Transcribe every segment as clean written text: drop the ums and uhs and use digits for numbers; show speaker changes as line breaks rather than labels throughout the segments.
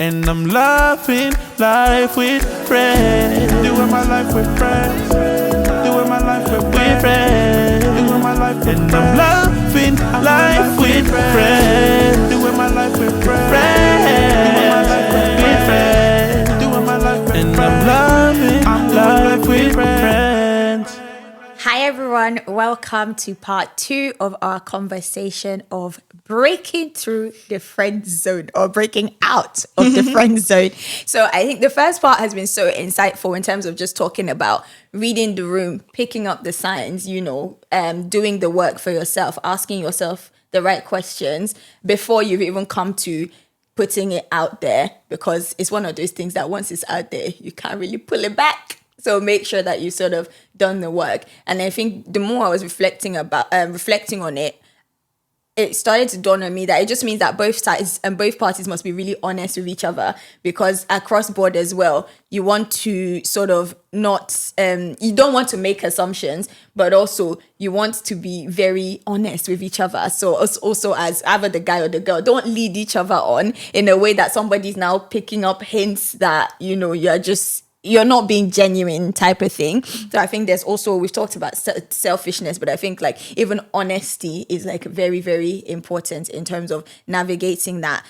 And I'm loving life with friends. Doing my life with friends. Doing my life with friends. Doing my life with friends. And I'm loving life with friends. Doing my life with friends. Doing my life with friends. And I'm loving life with friends.
Hi everyone, welcome to part 2 of our conversation of breaking through the friend zone or breaking out of the friend zone. So I think the first part has been so insightful in terms of just talking about reading the room, picking up the signs, doing the work for yourself, asking yourself the right questions before you've even come to putting it out there, because it's one of those things that once it's out there, you can't really pull it back. So make sure that you sort of done the work. And I think the more I was reflecting on it, it started to dawn on me that it just means that both sides and both parties must be really honest with each other, because across board as well, you want to sort of not, you don't want to make assumptions, but also you want to be very honest with each other. So also as either the guy or the girl, don't lead each other on in a way that somebody's now picking up hints that, you're not being genuine type of thing. So I think there's also, we've talked about selfishness, but I think like even honesty is like very, very important in terms of navigating that.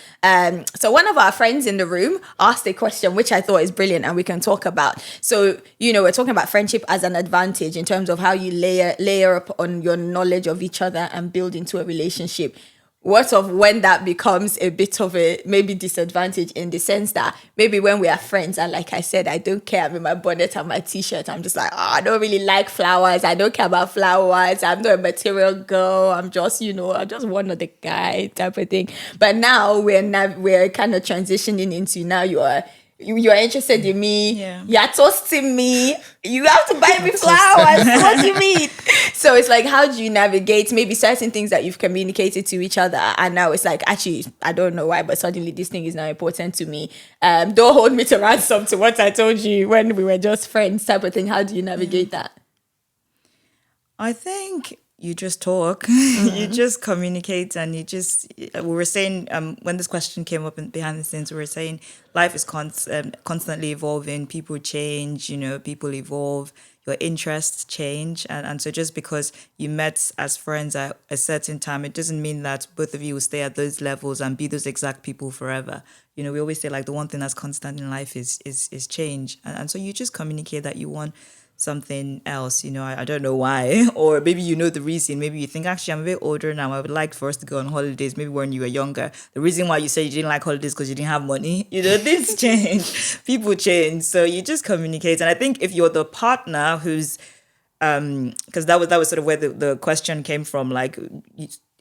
So one of our friends in the room asked a question, which I thought is brilliant and we can talk about. So, we're talking about friendship as an advantage in terms of how you layer up on your knowledge of each other and build into a relationship. What of when that becomes a bit of a maybe disadvantage, in the sense that maybe when we are friends and like I said, I don't care, I'm in my bonnet and my t-shirt, I'm just like, I don't really like flowers, I don't care about flowers, I'm not a material girl, I'm just, I'm just one of the guy type of thing. But now we're kind of transitioning into, now you're interested in me, You're toasting me, you have to buy me flowers. What do you mean? So it's like, how do you navigate maybe certain things that you've communicated to each other, and now it's like, actually, I don't know why, but suddenly this thing is now important to me. Don't hold me to ransom to what I told you when we were just friends type of thing. How do you navigate that?
I think you just talk, you just communicate, and we were saying, when this question came up behind the scenes, we were saying life is constantly evolving, people change, people evolve, your interests change. And so just because you met as friends at a certain time, it doesn't mean that both of you will stay at those levels and be those exact people forever. We always say like the one thing that's constant in life is change. And so you just communicate that you want something else, I don't know why, or maybe the reason. Maybe you think, actually, I'm a bit older now, I would like for us to go on holidays, maybe when you were younger. The reason why you said you didn't like holidays because you didn't have money, things change, people change, so you just communicate. And I think if you're the partner who's because that was sort of where the question came from, like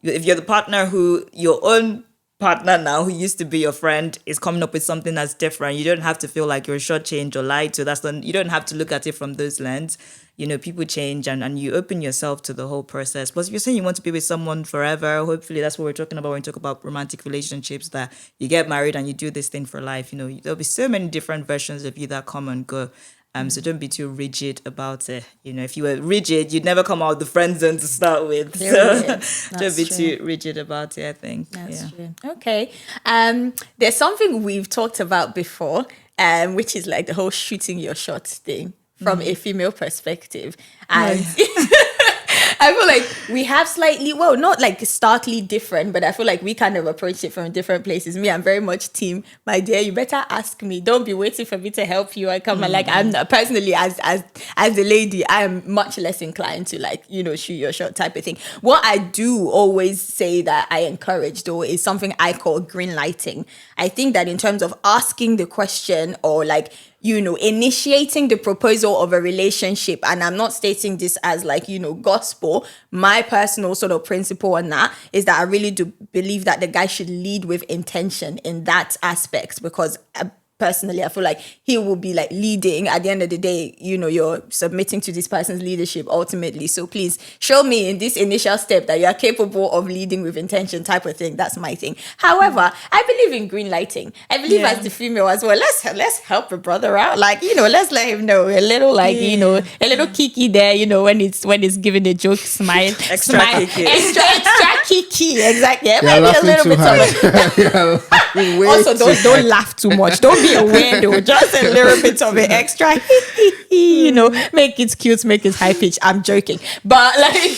if you're the partner who your own partner now who used to be your friend is coming up with something that's different, you don't have to feel like you're shortchanged or lied to. You don't have to look at it from those lens. People change, and you open yourself to the whole process. Plus, if you're saying you want to be with someone forever, hopefully that's what we're talking about when we talk about romantic relationships, that you get married and you do this thing for life. There'll be so many different versions of you that come and go. So don't be too rigid about it. If you were rigid, you'd never come out of the friend zone to start with. So don't be too rigid about it, I think.
That's true. Okay. There's something we've talked about before, which is like the whole shooting your shot thing from a female perspective. And I feel like we have slightly, well, not like starkly different, but I feel like we kind of approach it from different places. Me, I'm very much team, my dear, you better ask me. Don't be waiting for me to help you. I'm personally, as a lady, I am much less inclined to shoot your shot type of thing. What I do always say that I encourage though is something I call greenlighting. I think that in terms of asking the question or initiating the proposal of a relationship, and I'm not stating this as gospel, my personal sort of principle on that is that I really do believe that the guy should lead with intention in that aspect, because personally, I feel like he will be like leading. At the end of the day, you know, you're submitting to this person's leadership ultimately. So please show me in this initial step that you are capable of leading with intention, type of thing. That's my thing. However, I believe in green lighting. I believe as the female as well. Let's help a brother out. Like, you know, let's let him know a little, like, you know, a little kiki there, you know, when it's giving a joke, smile.
Extra
smile,
kiki.
Extra kiki. Exactly.
You're
Maybe a
laughing
little
too
bit
hard.
of it.
You're laughing way
Also,
too hard.
don't laugh too much. Don't be a weirdo. Just a little bit of it extra. You know, make it cute, make it high pitch. I'm joking, but like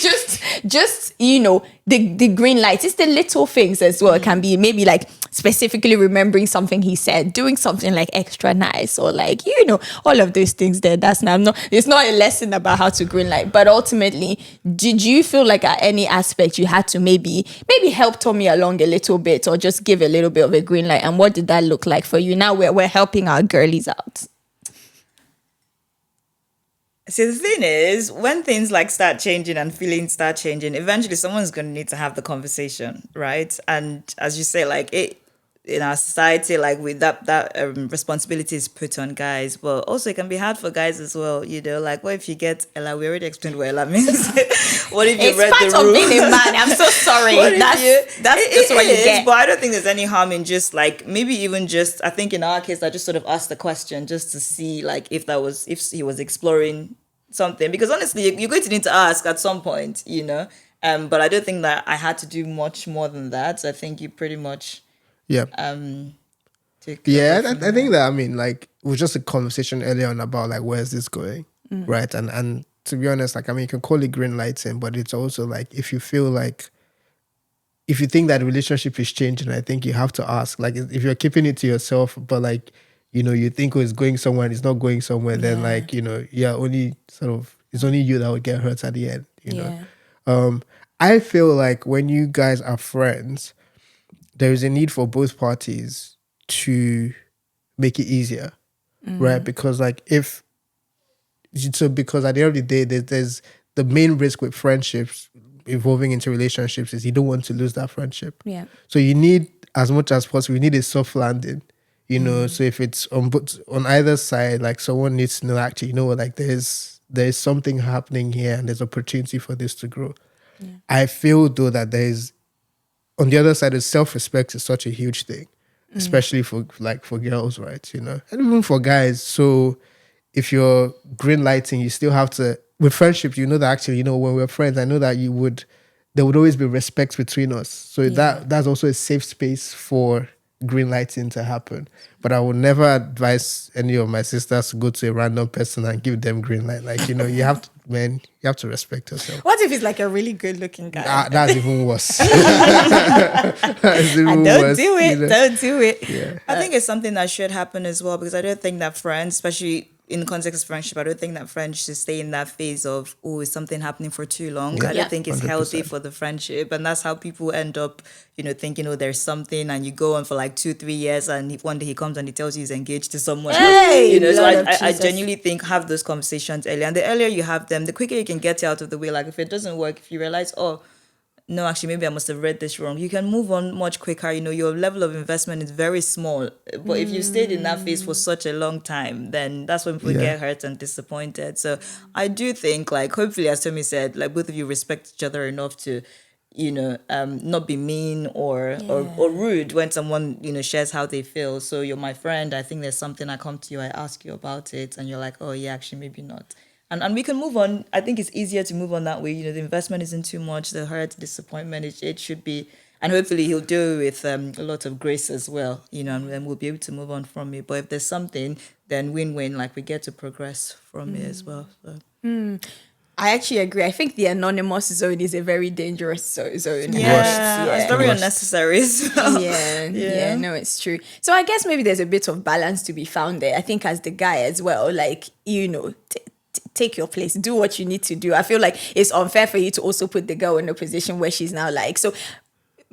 just you know, the green light. It's the little things as well. It can be maybe like specifically remembering something he said, doing something like extra nice, or like, you know, all of those things there. That's not. It's not a lesson about how to green light, but ultimately, did you feel like at any aspect you had to maybe help Tomi along a little bit, or just give a little bit of a green light? And what did that look like for you? Now we're helping our girlies out.
See, the thing is, when things like start changing and feelings start changing, eventually someone's going to need to have the conversation, right? And as you say, like it in our society, like with that responsibility is put on guys, but also it can be hard for guys as well. You know, like what if you get Ella? We already explained what Ella means. What if you
It's
read
part
the
of
room?
being a man. I'm so sorry.
What if
That's just what you get.
But I don't think there's any harm in just like maybe even just, I think in our case I just sort of asked the question just to see like if he was exploring something, because honestly you're going to need to ask at some point, you know. But I don't think that I had to do much more than that. I think you pretty much
Yeah.
took
Yeah,
over from
I think that, I mean, like, it was just a conversation earlier on about, like, where's this going, right? And to be honest, like, I mean, you can call it green lighting, but it's also, like, if you feel like, if you think that the relationship is changing, I think you have to ask. Like, if you're keeping it to yourself, but, like, you know, you think, oh, it's going somewhere and it's not going somewhere, then, like, you know, yeah, only sort of, it's only you that would get hurt at the end, you know? I feel like when you guys are friends, there is a need for both parties to make it easier, right? Because like because at the end of the day, there's the main risk with friendships evolving into relationships is you don't want to lose that friendship.
Yeah.
So you need, as much as possible, you need a soft landing, you know? So if it's on either side, like someone needs to know, actually, you know what, like there's something happening here and there's opportunity for this to grow. I feel though that there's, on the other side, self-respect is such a huge thing, especially for girls, right? You know, and even for guys. So if you're green lighting, you still have to, with friendship, you know that actually, you know, when we're friends, I know that there would always be respect between us. So that's also a safe space for green lighting to happen. But I would never advise any of my sisters to go to a random person and give them green light. Like, you know, you have to respect yourself.
What if he's like a really good looking guy?
That's even worse. That's even worse,
Do it.
you know?
Don't do it.
Yeah.
I think it's something that should happen as well, because I don't think that friends, especially in the context of friendship, I don't think that friends should stay in that phase of, oh, is something happening for too long?
Yeah.
I don't think it's
100%.
healthy for the friendship. And that's how people end up, you know, thinking, oh, there's something, and you go on for like 2-3 years, and one day he comes and he tells you he's engaged to someone.
Hey,
you know, so
Lord of
I
Jesus.
genuinely think have those conversations earlier. And the earlier you have them, the quicker you can get it out of the way. Like if it doesn't work, if you realize, oh, no, actually, maybe I must have read this wrong, you can move on much quicker. You know, your level of investment is very small. But if you stayed in that phase for such a long time, then that's when people get hurt and disappointed. So I do think, like, hopefully, as Tomi said, like, both of you respect each other enough to, you know, not be mean or rude when someone, you know, shares how they feel. So you're my friend. I think there's something, I come to you, I ask you about it, and you're like, oh, yeah, actually, maybe not. And we can move on. I think it's easier to move on that way. You know, the investment isn't too much. The hurt, disappointment, it should be. And hopefully he'll do it with a lot of grace as well, you know, and then we'll be able to move on from it. But if there's something, then win-win, like we get to progress from it as well. So.
I actually agree. I think the anonymous zone is a very dangerous zone.
Yeah, it's very
Worst.
unnecessary as well.
Yeah, no, it's true. So I guess maybe there's a bit of balance to be found there. I think as the guy as well, like, you know, take your place, do what you need to do. I feel like it's unfair for you to also put the girl in a position where she's now like, so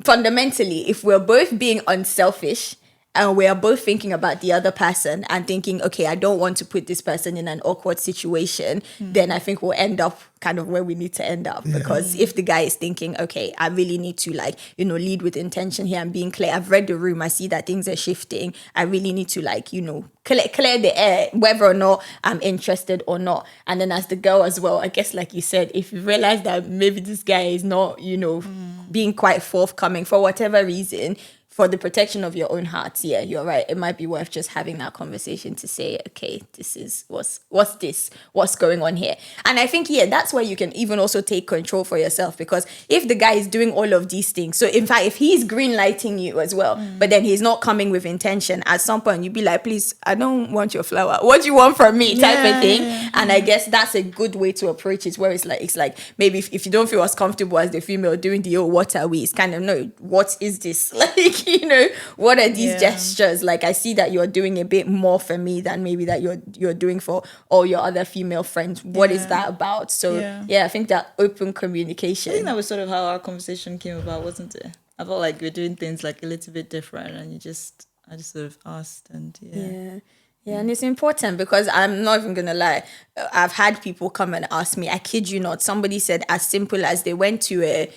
fundamentally, if we're both being unselfish and we are both thinking about the other person and thinking, okay, I don't want to put this person in an awkward situation, then I think we'll end up kind of where we need to end up. Because if the guy is thinking, okay, I really need to like, you know, lead with intention here and being clear. I've read the room. I see that things are shifting. I really need to like, you know, clear the air, whether or not I'm interested or not. And then as the girl as well, I guess like you said, if you realize that maybe this guy is not, you know, being quite forthcoming for whatever reason, for the protection of your own heart, yeah, you're right. It might be worth just having that conversation to say, okay, this is what's going on here. And I think, yeah, that's where you can even also take control for yourself, because if the guy is doing all of these things, so in fact, if he's green lighting you as well, but then he's not coming with intention, at some point you'd be like, please, I don't want your flower. What do you want from me? Type of thing. Yeah. And I guess that's a good way to approach it, where it's like maybe if you don't feel as comfortable as the female doing the what are we, it's kind of, no, what is this? Like, you know, what are these gestures? Like, I see that you're doing a bit more for me than maybe that you're doing for all your other female friends. What is that about? So I think that open communication.
I think that was sort of how our conversation came about, wasn't it? I felt like we're doing things like a little bit different, and I just sort of asked, and
Yeah, and it's important, because I'm not even going to lie. I've had people come and ask me, I kid you not, somebody said as simple as they went to a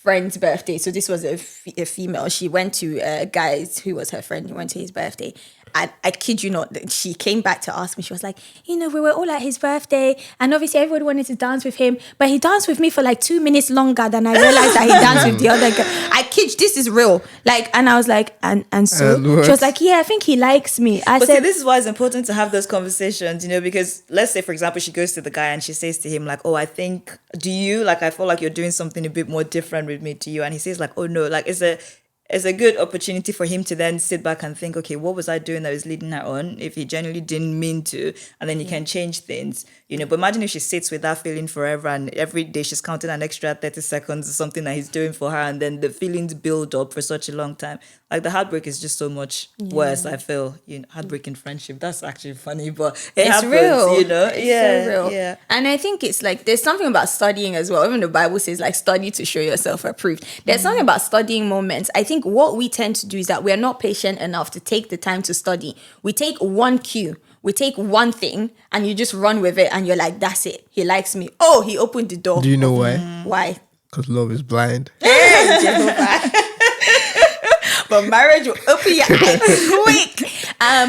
friend's birthday. So this was a female. She went to a guy who was her friend. He went to his birthday. And I kid you not, she came back to ask me. She was like, you know, we were all at his birthday, and obviously everybody wanted to dance with him, but he danced with me for like 2 minutes longer than I realized that he danced with the other girl. I kid you, this is real. Like, and I was like, and so she was like, yeah, I think he likes me. I said,
see, this is why it's important to have those conversations, you know, because let's say, for example, she goes to the guy and she says to him like, oh, I think, do you, like, I feel like you're doing something a bit more different with me to you. And he says like, oh no, like it's a good opportunity for him to then sit back and think, okay, what was I doing that was leading her on, if he genuinely didn't mean to, and then he can change things, you know. But imagine if she sits with that feeling forever, and every day she's counting an extra 30 seconds or something that he's doing for her, and then the feelings build up for such a long time. Like, the heartbreak is just so much worse, I feel. You know, heartbreak in friendship, that's actually funny, but it's happens,
real.
You know?
It's so real. Yeah. And I think it's like, there's something about studying as well. Even the Bible says, like, study to show yourself approved. There's something about studying moments. I think what we tend to do is that we're not patient enough to take the time to study. We take one cue, we take one thing, and you just run with it, and you're like, that's it. He likes me. Oh, he opened the door.
Do you know why?
Why?
Because love is blind.
Jehovah. But marriage will open your eyes quick.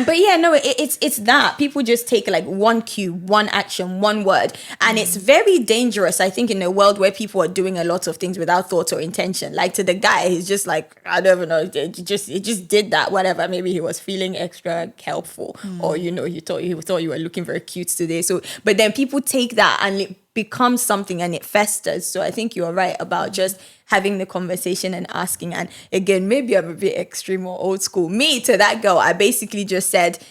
But yeah, no, it's that. People just take like one cue, one action, one word. And it's very dangerous, I think, in a world where people are doing a lot of things without thought or intention. Like, to the guy, he's just like, I don't even know, he just did that, whatever. Maybe he was feeling extra helpful, or, you know, he thought you were looking very cute today. So, but then people take that and it becomes something and it festers. So I think you're right about just having the conversation and asking. And again, maybe I'm a bit extreme or old school. Me, to that girl, I basically just said,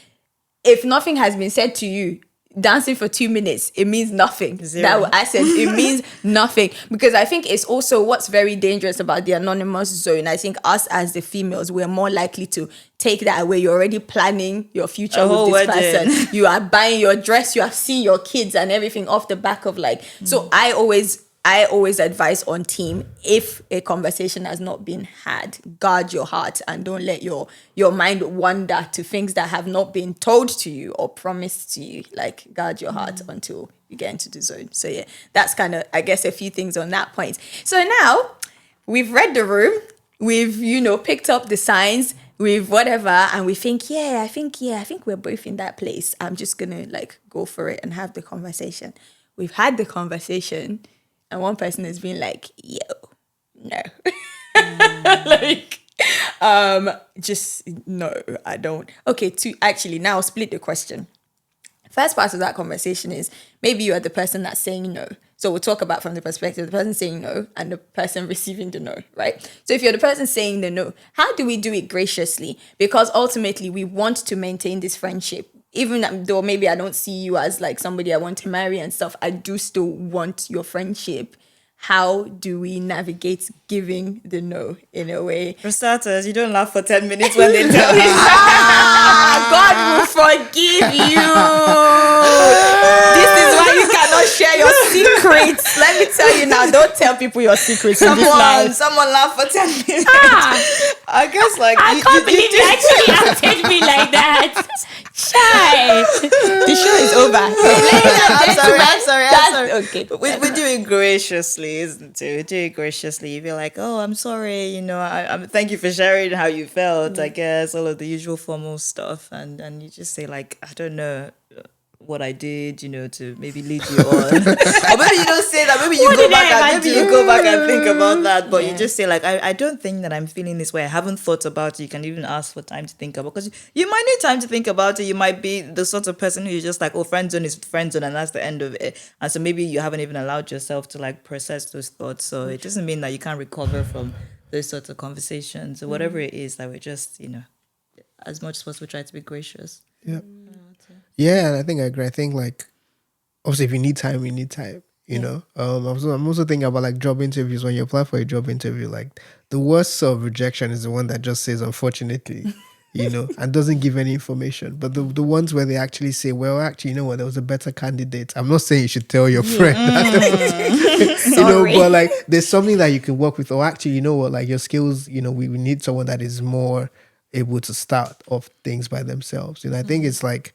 if nothing has been said to you, dancing for 2 minutes, it means nothing.
Zero.
That I said it means nothing. Because I think it's also what's very dangerous about the anonymous zone. I think us as the females, we're more likely to take that away. You're already planning your future with this person. You are buying your dress, you have seen your kids and everything off the back of like. So I always advise on team, if a conversation has not been had, guard your heart and don't let your mind wander to things that have not been told to you or promised to you. Like, guard your heart until you get into the zone. So yeah, that's kind of, I guess, a few things on that point. So now we've read the room, we've, you know, picked up the signs, we've whatever, and we think, I think we're both in that place. I'm just gonna like go for it and have the conversation. We've had the conversation. And one person has been like, yo, no. Like, just, no, I don't. Okay, actually, now split the question. First part of that conversation is, maybe you are the person that's saying no. So we'll talk about from the perspective of the person saying no and the person receiving the no, right? So if you're the person saying the no, how do we do it graciously? Because ultimately, we want to maintain this friendship. Even though maybe I don't see you as like somebody I want to marry and stuff, I do still want your friendship. How do we navigate giving the no in a way?
For starters, you don't laugh for 10 minutes when they tell you.
God will forgive you. This is why you cannot share your secrets. Let me tell you now. Don't tell people your secrets in this life.
Someone laughed for 10 minutes. I guess like
I can't believe you actually outed me like that. Shy. The show is over.
I'm sorry.
Okay.
We do it graciously, isn't it? We do it graciously. You feel like, oh, I'm sorry, I thank you for sharing how you felt, I guess, all of the usual formal stuff. And you just say like, I don't know what I did, to maybe lead you on. Or maybe you don't say that, maybe you go back and think about that, but you just say like, I don't think that I'm feeling this way. I haven't thought about it. You can even ask for time to think about, because you might need time to think about it. You might be the sort of person who you're just like, oh, friend zone is friend zone, and that's the end of it. And so maybe you haven't even allowed yourself to like process those thoughts. So it doesn't mean that you can't recover from those sorts of conversations or whatever it is, that we're just, as much as possible, try to be gracious.
Yeah. Yeah, and I think I agree. I think like, obviously, if you need time, you need time. You know, I'm also thinking about like job interviews. When you apply for a job interview, like the worst sort of rejection is the one that just says unfortunately, and doesn't give any information. But the ones where they actually say, well, actually, there was a better candidate. I'm not saying you should tell your friend that, but like there's something that you can work with. Or actually, like your skills, we need someone that is more able to start off things by themselves. I think it's like,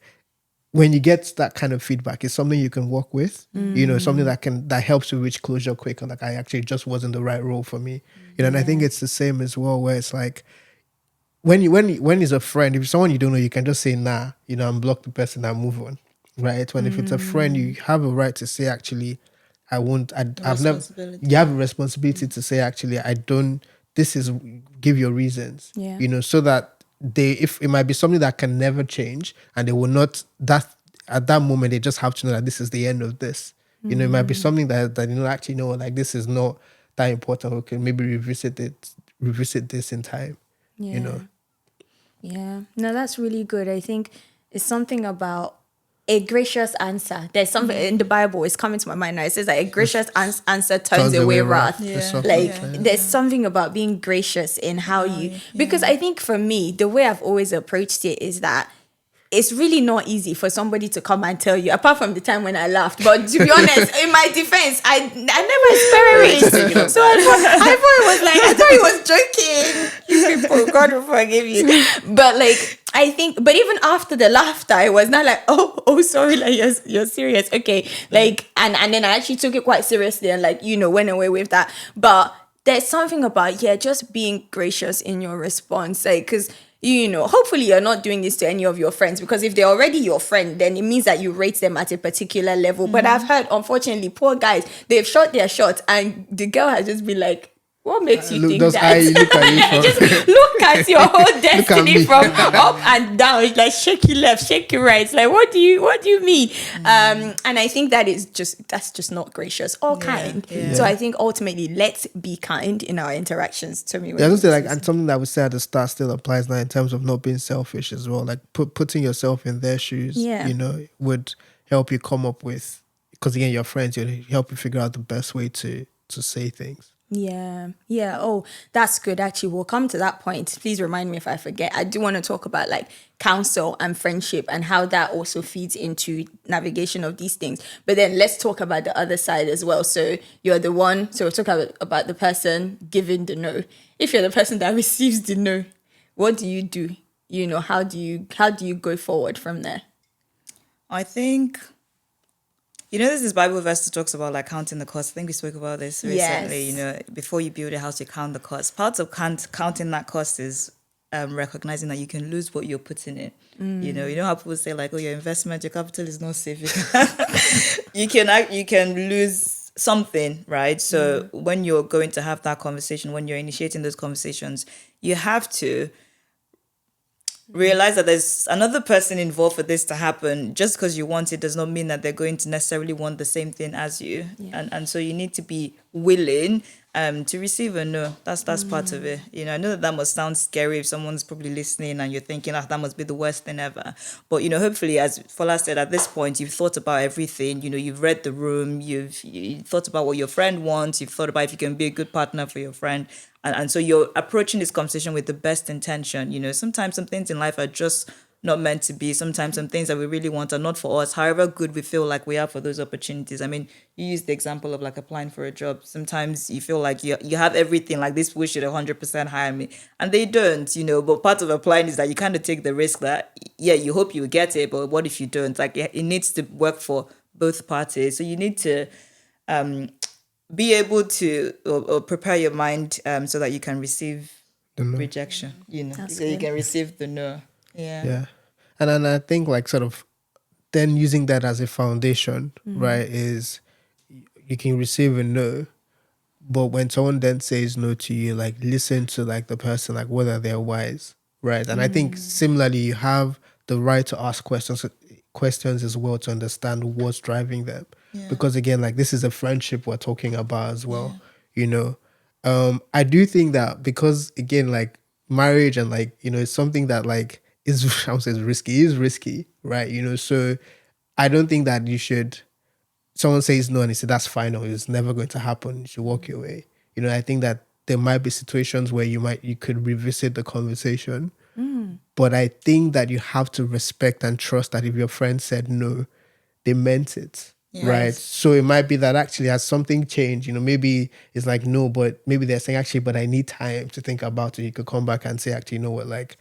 when you get that kind of feedback, it's something you can work with, something that helps you reach closure quick. And like, I actually just wasn't the right role for me, and I think it's the same as well, where it's like, when it's a friend, if it's someone you don't know, you can just say, nah, and block the person and move on, right? When if it's a friend, you have a right to say, actually, I won't, I've never, you have a responsibility to say, actually, I don't, give your reasons, so that if it might be something that can never change, and they will not, that at that moment they just have to know that this is the end of this. It might be something that actually like this is not that important. We can maybe revisit this in time.
Yeah. No, that's really good. I think it's something about a gracious answer. There's something in the Bible, it's coming to my mind now. It says that a gracious answer turns away wrath. There's something about being gracious in how because I think for me, the way I've always approached it is that it's really not easy for somebody to come and tell you, apart from the time when I laughed. But to be honest, in my defense, I never experienced. So I thought he was joking. You people, God will forgive you. But like, I think, but even after the laughter, I was not like, oh, sorry, like you're serious, okay, like, and then I actually took it quite seriously and like, went away with that. But there's something about just being gracious in your response, like, because hopefully you're not doing this to any of your friends, because if they're already your friend, then it means that you rate them at a particular level. But I've heard, unfortunately, poor guys, they've shot their shot and the girl has just been like, what makes you think that?
Look at you
just look at your whole destiny from up and down. It's like shaky left, shaky right. It's like, what do you mean? And I think that's just not gracious or kind. Yeah. So I think ultimately, let's be kind in our interactions. To me,
I was say like, and something that we said at the start still applies now in terms of not being selfish as well. Like putting yourself in their shoes, would help you come up with, because again, your friends, help you figure out the best way to say things.
Yeah. Oh, that's good. Actually, we'll come to that point. Please remind me if I forget. I do want to talk about like counsel and friendship and how that also feeds into navigation of these things. But then let's talk about the other side as well. So you're the one. So we'll talk about the person giving the no. If you're the person that receives the no, what do you do? How do you go forward from there?
I think. There's this Bible verse that talks about like counting the cost. I think we spoke about this recently.
Yes.
Before you build a house, you count the cost. Part of counting that cost is recognizing that you can lose what you're putting in. You know how people say like, oh, your investment, your capital is not safe. You can lose something, right? So when you're going to have that conversation, when you're initiating those conversations, you have to realize that there's another person involved for this to happen. Just because you want it does not mean that they're going to necessarily want the same thing as you. And so you need to be willing to receive a no. That's part of it. I know that must sound scary if someone's probably listening and you're thinking, that must be the worst thing ever. But, hopefully, as Fola said, at this point, you've thought about everything. You've read the room. You've thought about what your friend wants. You've thought about if you can be a good partner for your friend. And so you're approaching this conversation with the best intention. Sometimes some things in life are just not meant to be. Sometimes some things that we really want are not for us, however good we feel like we are for those opportunities. I mean, you use the example of like applying for a job. Sometimes you feel like you have everything, like this people should 100% hire me, and they don't, but part of applying is that you kind of take the risk that, yeah, you hope you get it, but what if you don't? Like, it needs to work for both parties. So you need to be able to or prepare your mind so that you can receive rejection,
That's
so you
good.
can receive the no.
Yeah. And then I think like sort of then using that as a foundation, right, is you can receive a no, but when someone then says no to you, like listen to like the person, like whether they're wise, right? And I think similarly, you have the right to ask questions as well to understand what's driving them. Because again, like this is a friendship we're talking about as well, I do think that because again, like marriage and like, it's something that like is, I would say is risky, right? So I don't think that you should, someone says no and you say that's fine or it's never going to happen, you should walk your way. I think that there might be situations where you could revisit the conversation. But I think that you have to respect and trust that if your friend said no, they meant it.
Yes.
Right. So it might be that actually has something changed, maybe it's like no, but maybe they're saying actually, but I need time to think about it. You could come back and say, actually, you know what, like,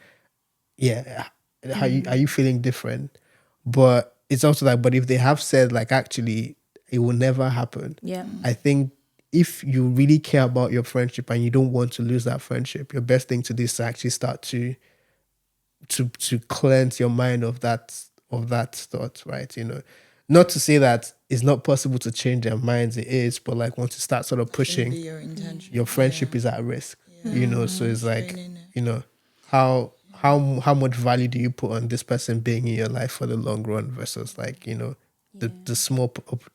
yeah, are you feeling different? But it's also like, but if they have said like actually it will never happen.
Yeah.
I think if you really care about your friendship and you don't want to lose that friendship, your best thing to do is to actually start to cleanse your mind of that thought, right? Not to say that it's not possible to change their minds, it is, but like once you start sort of pushing,
Maybe your intention.
your friendship is at risk. So it's like,
Training
how much value do you put on this person being in your life for the long run versus like, the small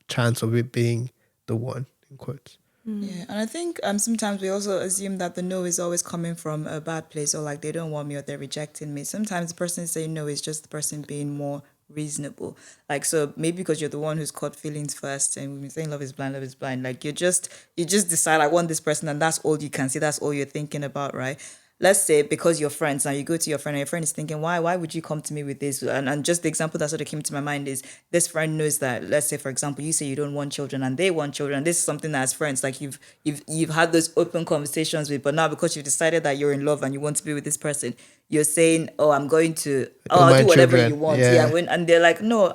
chance of it being the one, in quotes.
Yeah, and I think sometimes we also assume that the no is always coming from a bad place, or like they don't want me or they're rejecting me. Sometimes the person saying no is just the person being more reasonable. Like, so maybe because you're the one who's caught feelings first, and we've been saying love is blind. Like you just decide I want this person, and that's all you can see. That's all you're thinking about, right? Let's say because you're friends and you go to your friend and your friend is thinking, why would you come to me with this? And just the example that sort of came to my mind is this friend knows that, let's say, for example, you say you don't want children and they want children. This is something that as friends, like you've had those open conversations with, but now because you've decided that you're in love and you want to be with this person, you're saying, I'll do whatever
children.
you want.
Yeah.
And they're like, no,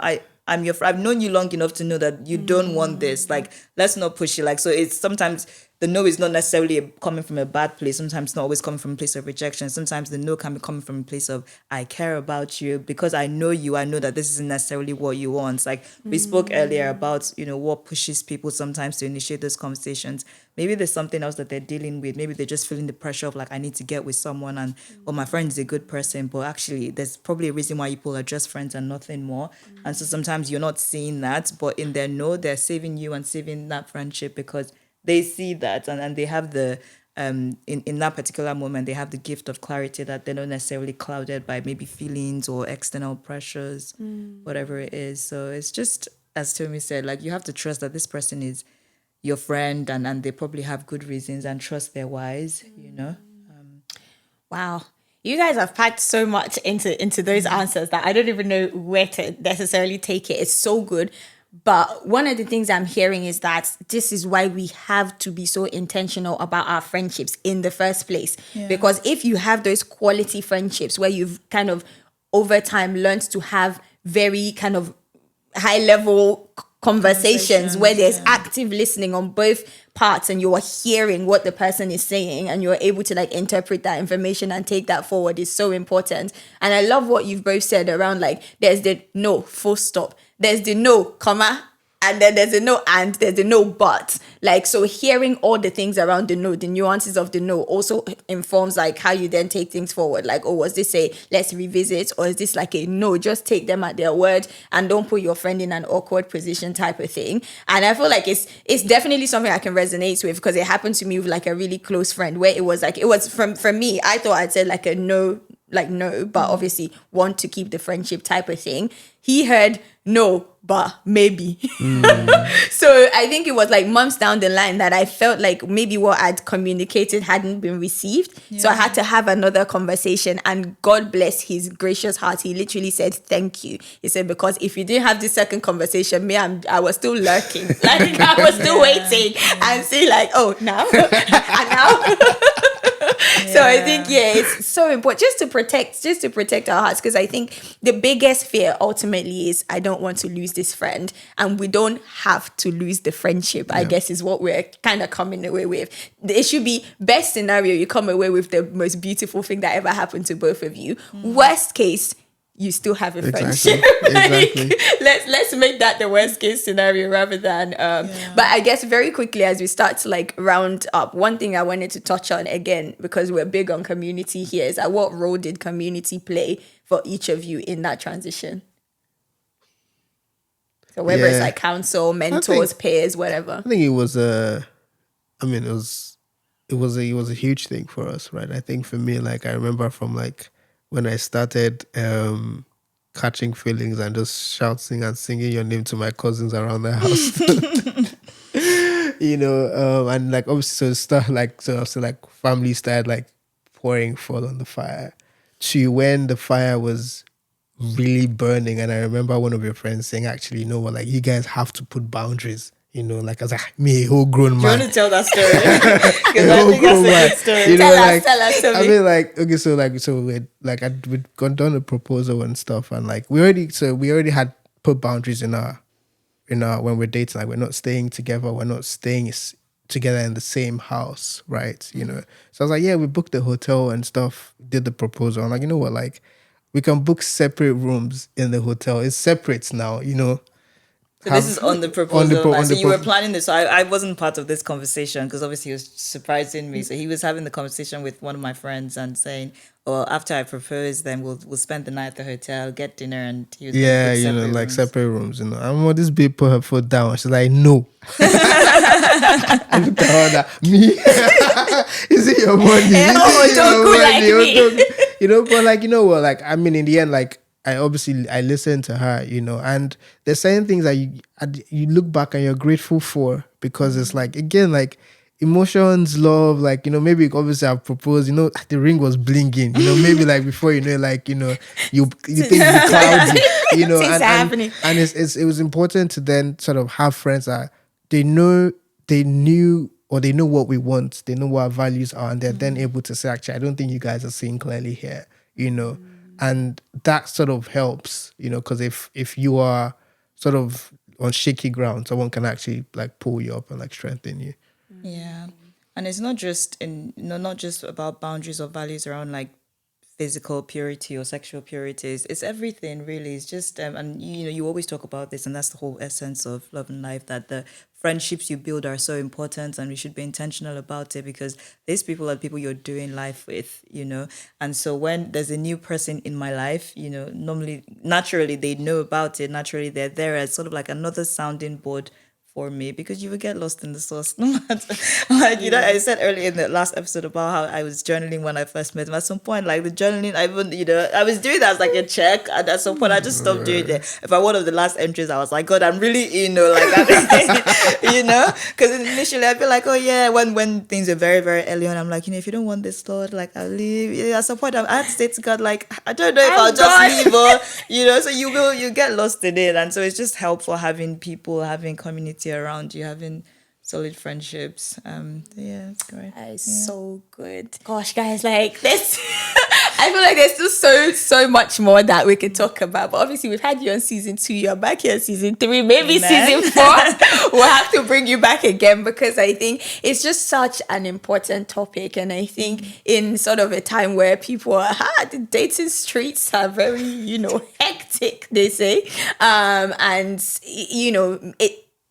I'm your friend. I've known you long enough to know that you don't want this. Like, let's not push it. Like, so it's sometimes the no is not necessarily coming from a bad place. Sometimes it's not always coming from a place of rejection. Sometimes the no can be coming from a place of, I care about you because I know you. I know that this isn't necessarily what you want. Like we spoke earlier about, what pushes people sometimes to initiate those conversations. Maybe there's something else that they're dealing with. Maybe they're just feeling the pressure of like, I need to get with someone and, my friend is a good person. But actually, there's probably a reason why people are just friends and nothing more. And so sometimes you're not seeing that, but in their no, they're saving you and saving that friendship because they see that and they have the in that particular moment they have the gift of clarity that they're not necessarily clouded by maybe feelings or external pressures, whatever it is. So it's just, as Tomi said, like you have to trust that this person is your friend and they probably have good reasons and trust they're wise,
Wow. You guys have packed so much into those answers that I don't even know where to necessarily take it. It's so good. But one of the things I'm hearing is that this is why we have to be so intentional about our friendships in the first place. Yeah. Because if you have those quality friendships where you've kind of over time learned to have very kind of high level conversations where there's active listening on both parts and you're hearing what the person is saying and you're able to like interpret that information and take that forward is so important. And I love what you've both said around like there's the no, full stop. There's the no, comma, and then there's a no and there's a no but. Like, so hearing all the things around the no, the nuances of the no also informs like how you then take things forward. Like, was this a let's revisit, or is this like a no, just take them at their word and don't put your friend in an awkward position type of thing. And I feel like it's definitely something I can resonate with because it happened to me with like a really close friend where it was from me, I thought I'd said like a no, like no, but obviously want to keep the friendship type of thing. He heard no, but maybe. So I think it was like months down the line that I felt like maybe what I'd communicated hadn't been received. So I had to have another conversation, and God bless his gracious heart. He literally said, thank you. He said, because if you didn't have the second conversation, I was still lurking. Like I was still waiting and say like, oh, now? And now? So I think, it's so important just to protect our hearts, because I think the biggest fear ultimately is I don't want to lose this friend, and we don't have to lose the friendship, I guess is what we're kind of coming away with. It should be best scenario, you come away with the most beautiful thing that ever happened to both of you. Worst case, you still have a friendship.
Exactly.
Let's make that the worst case scenario rather than but I guess very quickly as we start to like round up, one thing I wanted to touch on again, because we're big on community here, is what role did community play for each of you in that transition? So whether it's like counsel, mentors, peers, whatever.
I think it was it was a huge thing for us, right? I think for me, like I remember from like when I started catching feelings and just shouting and singing your name to my cousins around the house. And like obviously like family started like pouring fuel on the fire to when the fire was really burning. And I remember one of your friends saying, actually, you know what, like you guys have to put boundaries. Like I was like, me, a whole grown man.
Do you want to tell that story? Because I think that's a good story.
Tell us.
I mean, like, okay, so we'd gone done a proposal and stuff, and like we already had put boundaries in our when we're dating. Like we're not staying together, we're not staying together in the same house, right? So I was like, yeah, we booked the hotel and stuff, did the proposal. I'm like, you know what, like we can book separate rooms in the hotel. It's separate now,
So this is on the proposal. So you were planning this. So I wasn't part of this conversation because obviously he was surprising me. So he was having the conversation with one of my friends and saying, "Oh, after I propose, then we'll spend the night at the hotel, get dinner." And he was
separate rooms. And when this babe put her foot down, she's like, "No." I looked at her like, me? Is it your money?
Don't go like me.
But like, you know what? Like, I mean, in the end, like, I listened to her, and there's certain things that you look back and you're grateful for, because it's like, again, like emotions, love, like, maybe obviously I've proposed, the ring was blinking, maybe like before, like, you think it's cloudy, and it was important to then sort of have friends that they know what we want, they know what our values are, and they're then able to say, actually, I don't think you guys are seeing clearly here, And that sort of helps, because if you are sort of on shaky ground, someone can actually like pull you up and like strengthen you.
Yeah. And it's not just not just about boundaries or values around like physical purity or sexual purities. It's everything really. It's just and you always talk about this, and that's the whole essence of Love and Life, that the friendships you build are so important, and we should be intentional about it, because these people are people you're doing life with, and so when there's a new person in my life, naturally they know about it, naturally they're there as sort of like another sounding board for me, because you will get lost in the sauce no matter. Like, I said earlier in the last episode about how I was journaling when I first met him. At some point, like the journaling, I was doing that as like a check, and at some point I just stopped doing it. If I one of the last entries, I was like, God, I'm really because initially I feel like, oh yeah, when things are very, very early on, I'm like, if you don't want this, Lord, like I'll leave. At some point I had to say to God, like, I don't know if I'll just leave, or so you get lost in it. And so it's just helpful having people, having community around you, having solid friendships. It's great.
That is so good. Gosh, guys, like this I feel like there's still so much more that we could talk about, but obviously we've had you on season 2, you're back here on season 3, maybe season 4 we'll have to bring you back again, because I think it's just such an important topic. And I think in sort of a time where people are the dating streets are very hectic, they say, and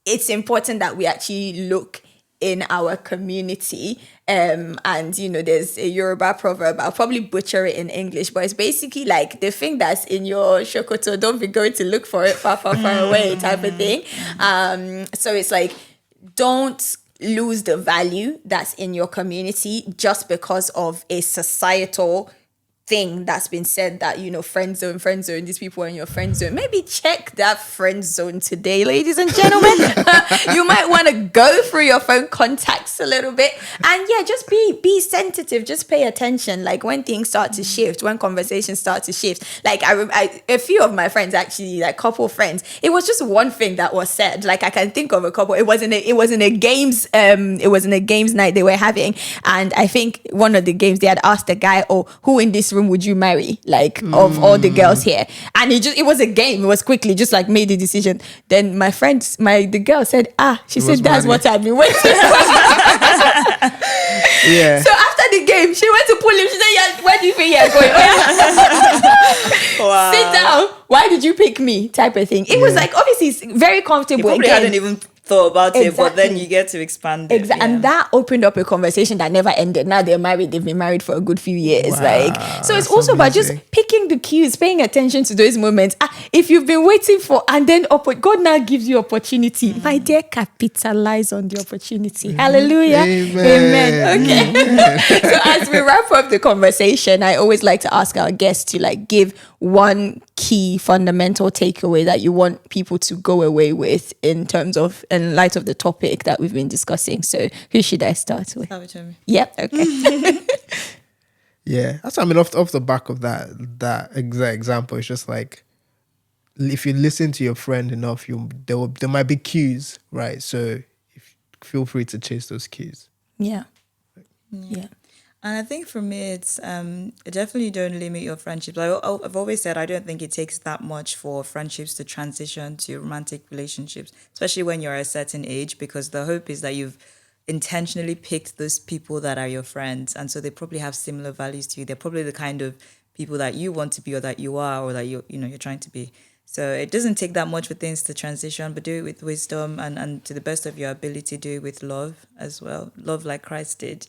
it's important that we actually look in our community. And there's a Yoruba proverb, I'll probably butcher it in English, but it's basically like the thing that's in your shokoto, don't be going to look for it far away type of thing. So it's like, don't lose the value that's in your community just because of a societal thing that's been said that, friend zone, these people are in your friend zone. Maybe check that friend zone today, ladies and gentlemen. You might want to go through your phone contacts a little bit, and just be sensitive, just pay attention. Like when things start to shift, when conversations start to shift. Like a few of my friends, actually, like couple friends, it was just one thing that was said. Like I can think of a couple. It wasn't a games night they were having, and I think one of the games they had asked the guy, "Oh, who in this room would you marry, like of all the girls here?" And it was a game. It was quickly just like made the decision. Then the girl said, she said, "That's what I've been waiting for."
Yeah.
So after the game, she went to pull him. She said, "Yeah, where do you think you're going?"
Wow.
Sit down. Why did you pick me? Type of thing. It was like, obviously it's very comfortable.
You probably
Again,
hadn't even thought about it, but then
Exactly.
you get to expand it.
Exactly. And that opened up a conversation that never ended. Now they're married. They've been married for a good few years.
Wow,
So it's
that's
also about
amazing.
just picking the cues, paying attention to those moments. If you've been waiting for, and then God now gives you opportunity. My dear, capitalize on the opportunity. Hallelujah.
Amen.
Okay. So as we wrap up the conversation, I always like to ask our guests to like give one key fundamental takeaway that you want people to go away with in light of the topic that we've been discussing. So who should I start with? Yep. Okay.
Yeah, that's, I mean, off the back of that exact example, it's just like, if you listen to your friend enough, there might be cues, right? So feel free to chase those cues.
Yeah.
And I think for me, it's definitely don't limit your friendships. I've always said I don't think it takes that much for friendships to transition to romantic relationships, especially when you're a certain age, because the hope is that you've intentionally picked those people that are your friends, and so they probably have similar values to you. They're probably the kind of people that you want to be, or that you are, or that you're trying to be. So it doesn't take that much for things to transition, but do it with wisdom and to the best of your ability, do it with love as well. Love like Christ did,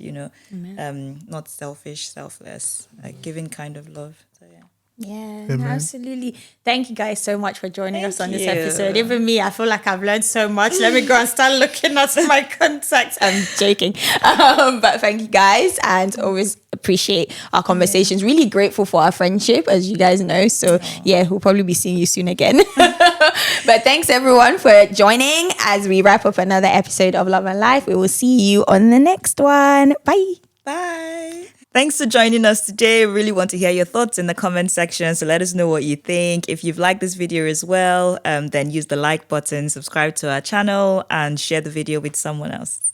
not selfish, selfless, like giving kind of love. So yeah.
Yeah,
Amen.
absolutely. Thank you guys so much for joining us on this
you.
episode. Even me, I feel like I've learned so much. Let me go and start looking at my contacts. I'm joking. But thank you guys, and always appreciate our conversations. Really grateful for our friendship, as you guys know. So yeah, we'll probably be seeing you soon again. But thanks everyone for joining as we wrap up another episode of Love and Life. We will see you on the next one. Bye.
Bye. Thanks for joining us today. We really want to hear your thoughts in the comment section. So let us know what you think. If you've liked this video as well, then use the like button, subscribe to our channel, and share the video with someone else.